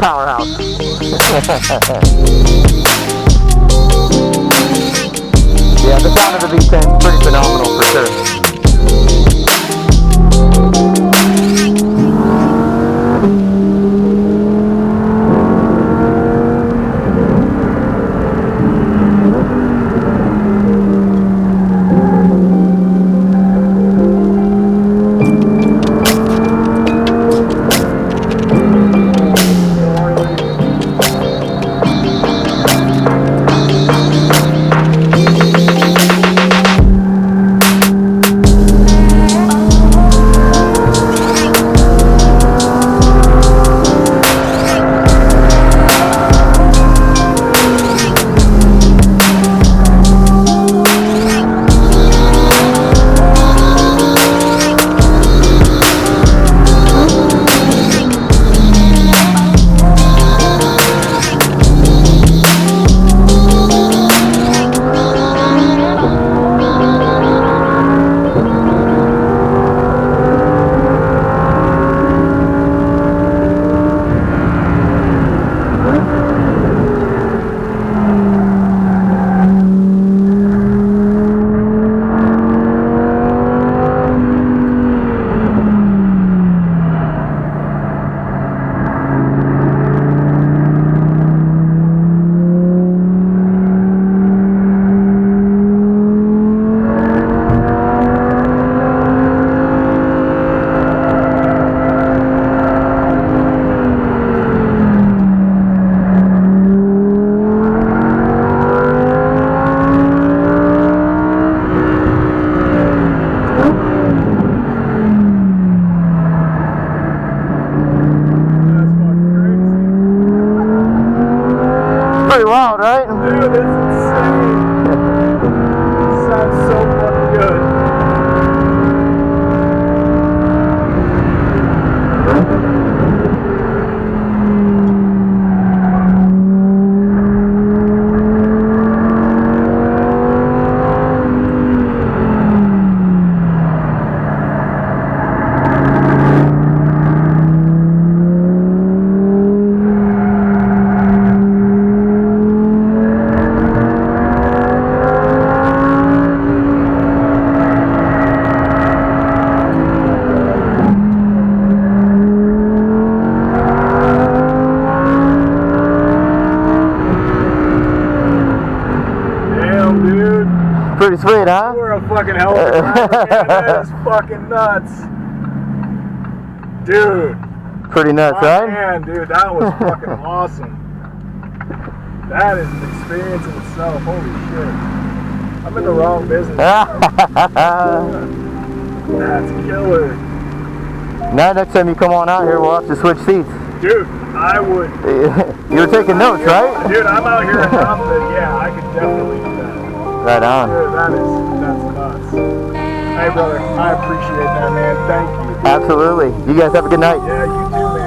powerhouse. Yeah, the sound of the V10 is pretty phenomenal for sure. Pretty wild, right? Dude, it's insane. Sounds so fucking good. Pretty sweet, huh? We're a fucking hell of a driver, man. That is fucking nuts. Dude. Pretty nuts, right? Man, dude, that was fucking awesome. That is an experience in itself. Holy shit. I'm in the wrong business. That's killer. Now next time you come on out here, we'll have to switch seats. Dude, I would. You were taking notes, right? Dude, I'm out here enough that, yeah, I could definitely do that. Right on. Dude, that's nuts. Hey, brother, I appreciate that, man. Thank you. Absolutely. You guys have a good night. Yeah, you too, man.